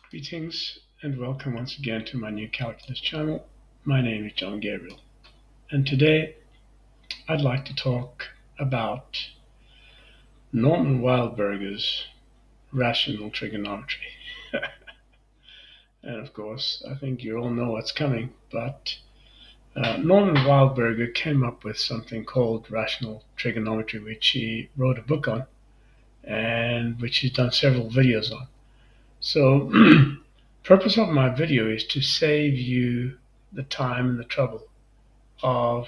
Greetings and welcome once again to my new calculus channel. My name is John Gabriel, and today I'd like to talk about Norman Wildberger's rational trigonometry. And of course, I think you all know what's coming, but Norman Wildberger came up with something called rational trigonometry, which he wrote a book on and which he's done several videos on. So, purpose of my video is to save you the time and the trouble of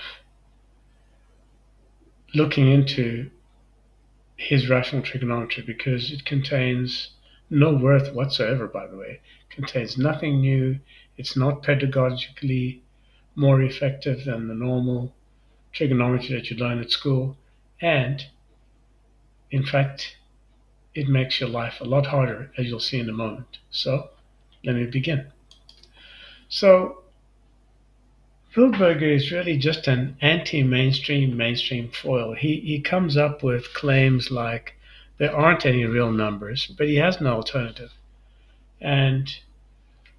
looking into his rational trigonometry because it contains no worth whatsoever, by the way. It contains nothing new. It's not pedagogically more effective than the normal trigonometry that you learn at school. And in fact, it makes your life a lot harder, as you'll see in a moment. So let me begin. So Wildberger is really just an mainstream foil. He comes up with claims like there aren't any real numbers, but he has no alternative. And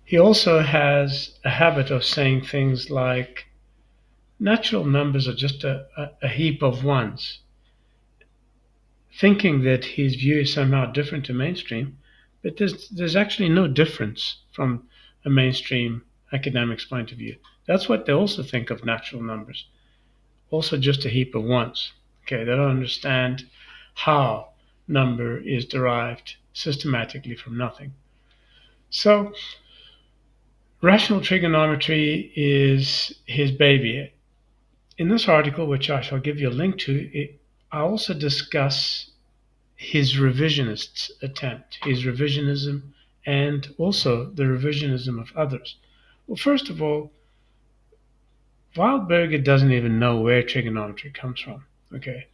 he also has a habit of saying things like natural numbers are just a heap of ones, thinking that his view is somehow different to mainstream, but there's actually no difference from a mainstream academic's point of view. That's what they also think of natural numbers. Also just a heap of ones. Okay, they don't understand how number is derived systematically from nothing. So rational trigonometry is his baby. In this article, which I shall give you a link to, I also discuss his revisionist attempt, his revisionism, and also the revisionism of others. Well, first of all, Wildberger doesn't even know where trigonometry comes from. Okay,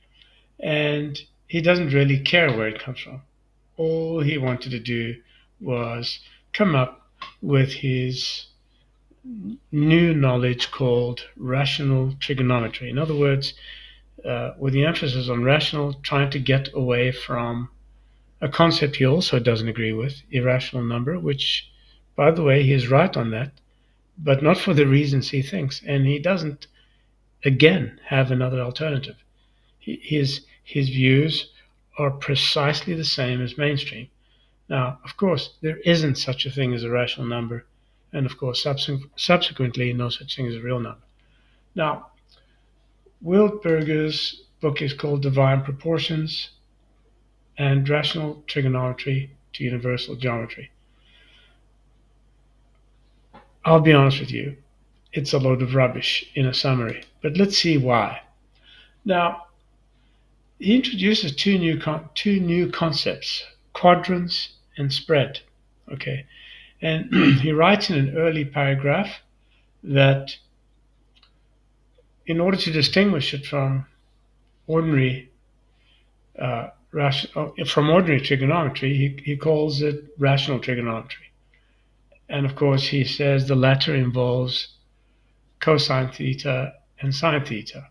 and he doesn't really care where it comes from. All he wanted to do was come up with his new knowledge called rational trigonometry. In other words, with the emphasis on rational, trying to get away from a concept he also doesn't agree with, irrational number, which, by the way, he is right on that, but not for the reasons he thinks. And he doesn't, again, have another alternative. His views are precisely the same as mainstream. Now, of course, there isn't such a thing as a rational number, and of course, subsequently, no such thing as a real number. Now, Wildberger's book is called Divine Proportions and Rational Trigonometry to Universal Geometry. I'll be honest with you, it's a load of rubbish in a summary, but let's see why. Now, he introduces two new concepts, quadrance and spread. Okay, and he writes in an early paragraph that in order to distinguish it from ordinary from ordinary trigonometry, he calls it rational trigonometry. And of course, he says the latter involves cosine theta and sine theta.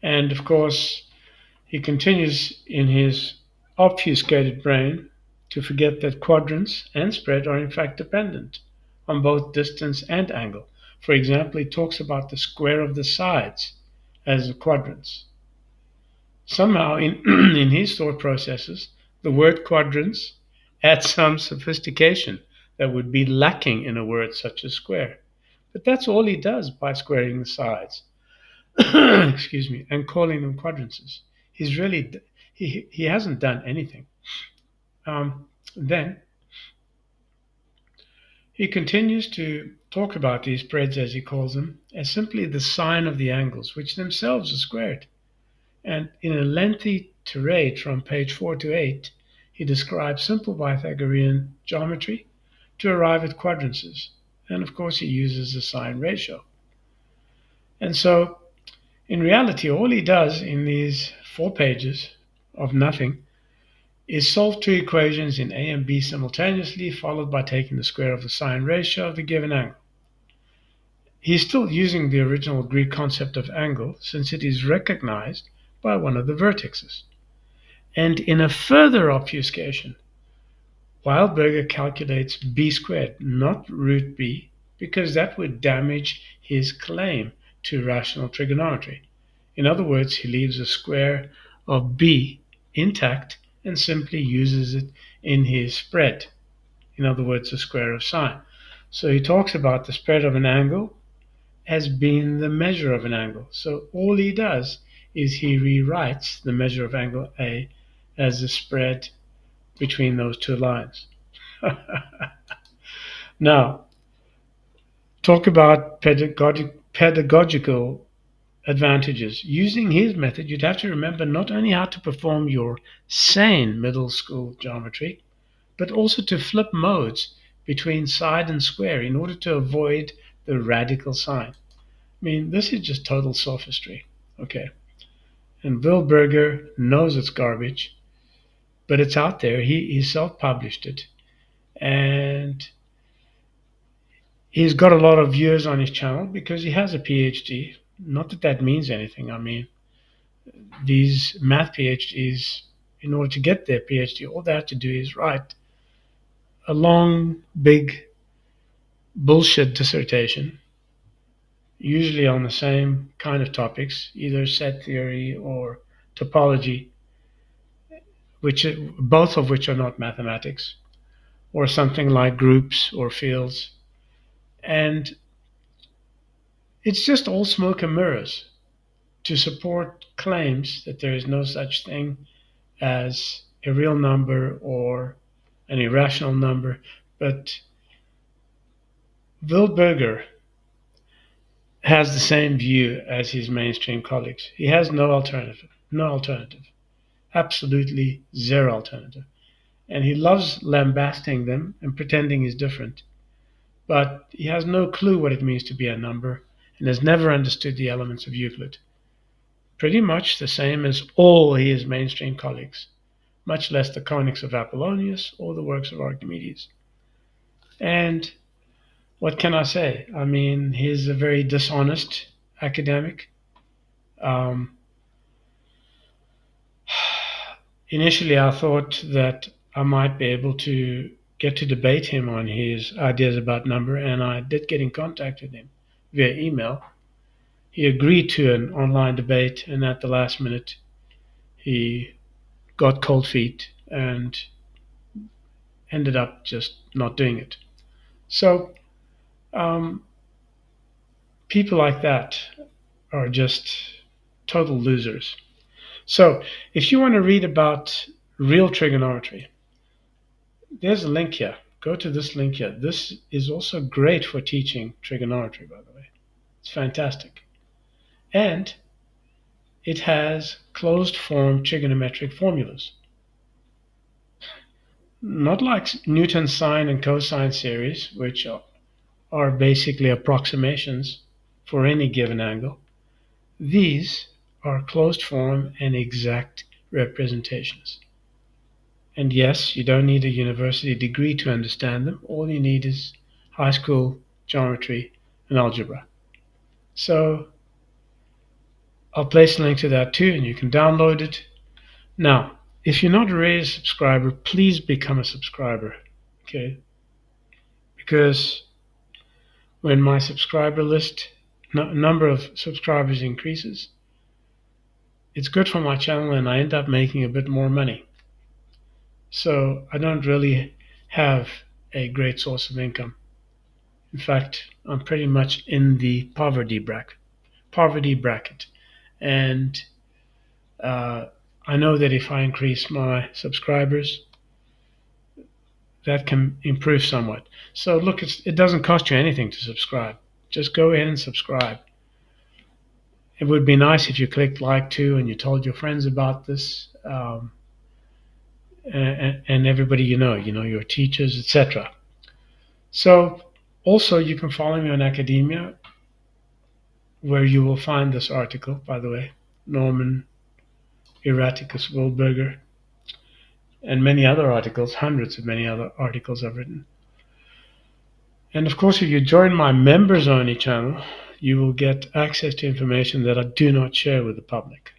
And of course, he continues in his obfuscated brain to forget that quadrance and spread are in fact dependent on both distance and angle. For example, he talks about the square of the sides as a quadrance. Somehow, in his thought processes, the word quadrance adds some sophistication that would be lacking in a word such as square. But that's all he does by squaring the sides, excuse me, and calling them quadrances. He hasn't done anything. Then he continues to talk about these spreads, as he calls them, as simply the sine of the angles, which themselves are squared. And in a lengthy tirade from page 4 to 8, he describes simple Pythagorean geometry to arrive at quadrances. And of course, he uses the sine ratio. And so, in reality, all he does in these 4 pages of nothing is solve 2 equations in A and B simultaneously, followed by taking the square of the sine ratio of the given angle. He's still using the original Greek concept of angle, since it is recognized by one of the vertices. And in a further obfuscation, Wildberger calculates b squared, not root b, because that would damage his claim to rational trigonometry. In other words, he leaves the square of b intact and simply uses it in his spread. In other words, the square of sine. So he talks about the spread of an angle as being the measure of an angle. So all he does is he rewrites the measure of angle A as the spread between those two lines. Now, talk about pedagogical advantages. Using his method, you'd have to remember not only how to perform your sane middle school geometry, but also to flip modes between side and square in order to avoid the radical sign. I mean, this is just total sophistry. Okay. And Wildberger knows it's garbage, but it's out there. He self published it. And he's got a lot of viewers on his channel because he has a PhD. Not that that means anything. I mean, these math PhDs, in order to get their PhD, all they have to do is write a long, big bullshit dissertation, usually on the same kind of topics, either set theory or topology, which both of which are not mathematics, or something like groups or fields. And it's just all smoke and mirrors to support claims that there is no such thing as a real number or an irrational number. But Wildberger has the same view as his mainstream colleagues. He has no alternative, absolutely zero alternative. And he loves lambasting them and pretending he's different. But he has no clue what it means to be a number and has never understood the elements of Euclid. Pretty much the same as all his mainstream colleagues, much less the conics of Apollonius or the works of Archimedes. And what can I say? I mean, he's a very dishonest academic. Um, Initially, I thought that I might be able to get to debate him on his ideas about number, and I did get in contact with him via email. He agreed to an online debate, and at the last minute, he got cold feet and ended up just not doing it. So, um, people like that are just total losers. So, if you want to read about real trigonometry, there's a link here. Go to this link here. This is also great for teaching trigonometry, by the way. It's fantastic. And it has closed form trigonometric formulas. Not like Newton's sine and cosine series, which are basically approximations for any given angle. These are closed form and exact representations. And yes, you don't need a university degree to understand them. All you need is high school geometry and algebra. So I'll place a link to that too, and you can download it. Now, if you're not already a subscriber, please become a subscriber, okay? Because when my subscriber list number of subscribers increases, it's good for my channel and I end up making a bit more money. So I don't really have a great source of income. In fact, I'm pretty much in the poverty bracket. And I know that if I increase my subscribers, that can improve somewhat. So look, it doesn't cost you anything to subscribe. Just go ahead and subscribe. It would be nice if you clicked like too and you told your friends about this, and everybody you know, your teachers, etc. So also you can follow me on Academia, where you will find this article, by the way, Norman Wildberger, and many other articles, hundreds of many other articles I've written. And of course, if you join my members only channel, you will get access to information that I do not share with the public.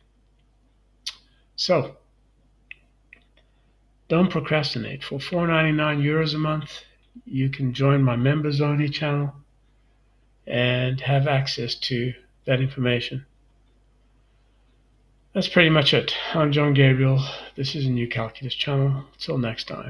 So, Don't procrastinate. For €4.99 a month, you can join my members only channel and have access to that information. That's pretty much it. I'm John Gabriel. This is a New Calculus channel. Till next time.